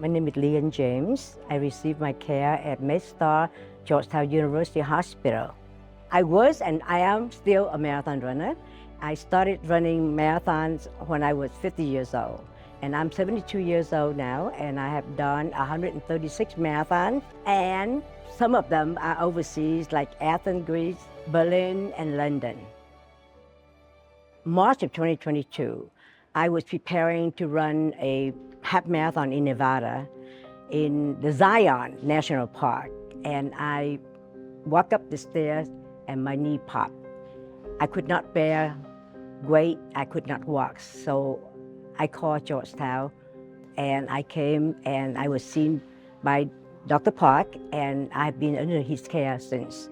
My name is Lien James. I received my care at MedStar Georgetown University Hospital. I was and I am still a marathon runner. I started running marathons when I was 50 years old. And I'm 72 years old now, and I have done 136 marathons, and some of them are overseas, like Athens, Greece, Berlin, and London. March of 2022, I was preparing to run a half marathon in Nevada in the Zion National Park, and I walked up the stairs and my knee popped. I could not bear weight, I could not walk, so I called Georgetown, and I came and I was seen by Dr. Park, and I've been under his care since.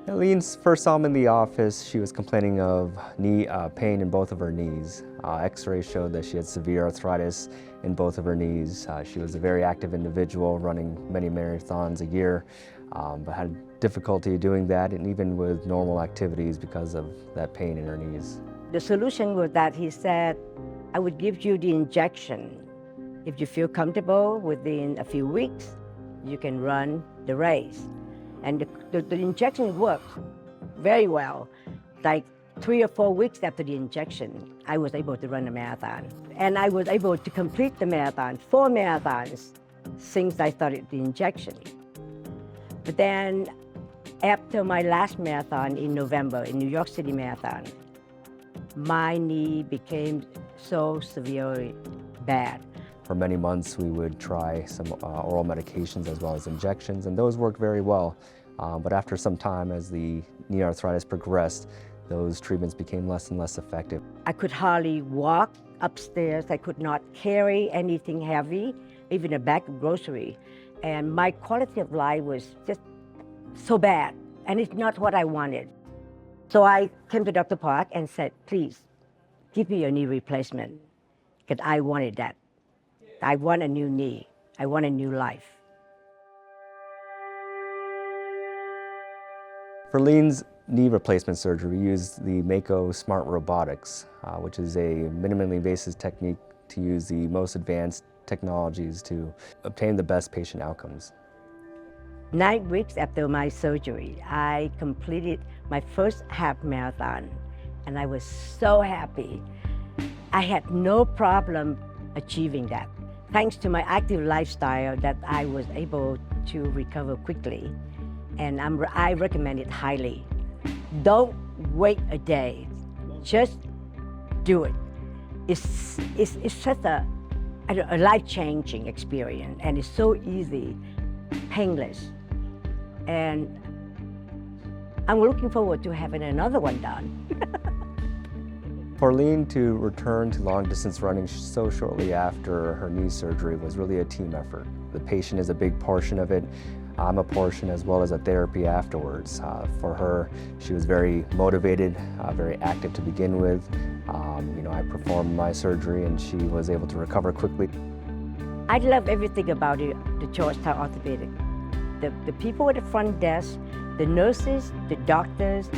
Lien first saw him in the office. She was complaining of knee pain in both of her knees. X-rays showed that she had severe arthritis in both of her knees. She was a very active individual, running many marathons a year, but had difficulty doing that, and even with normal activities because of that pain in her knees. The solution was that he said, I would give you the injection. If you feel comfortable, within a few weeks, you can run the race. And the injection worked very well. Like 3 or 4 weeks after the injection, I was able to run a marathon. And I was able to complete the marathon, 4 marathons, since I started the injection. But then, after my last marathon in November, in New York City Marathon, my knee became so severely bad. For many months, we would try some oral medications as well as injections, and those worked very well. But after some time, as the knee arthritis progressed, those treatments became less and less effective. I could hardly walk upstairs. I could not carry anything heavy, even a bag of groceries. And my quality of life was just so bad, and it's not what I wanted. So I came to Dr. Park and said, please, give me a knee replacement, because I wanted that. I want a new knee. I want a new life. For Lien's knee replacement surgery, we used the Mako SmartRobotics, which is a minimally invasive technique to use the most advanced technologies to obtain the best patient outcomes. 9 weeks after my surgery, I completed my first half marathon, and I was so happy. I had no problem achieving that. Thanks to my active lifestyle that I was able to recover quickly, and I recommend it highly. Don't wait a day, just do it. It's such a life-changing experience, and it's so easy, painless. And I'm looking forward to having another one done. For Lien to return to long-distance running so shortly after her knee surgery was really a team effort. The patient is a big portion of it. I'm a portion, as well as a therapy afterwards. For her, she was very motivated, very active to begin with. I performed my surgery and she was able to recover quickly. I love everything about the Georgetown Orthopedic. The people at the front desk, the nurses, the doctors,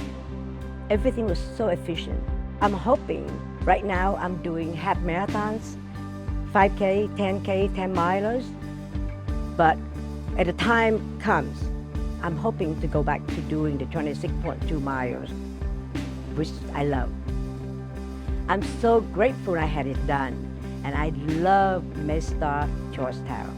everything was so efficient. I'm hoping, right now I'm doing half marathons, 5K, 10K, 10 milers, but at the time comes, I'm hoping to go back to doing the 26.2 miles, which I love. I'm so grateful I had it done, and I love MedStar Georgetown.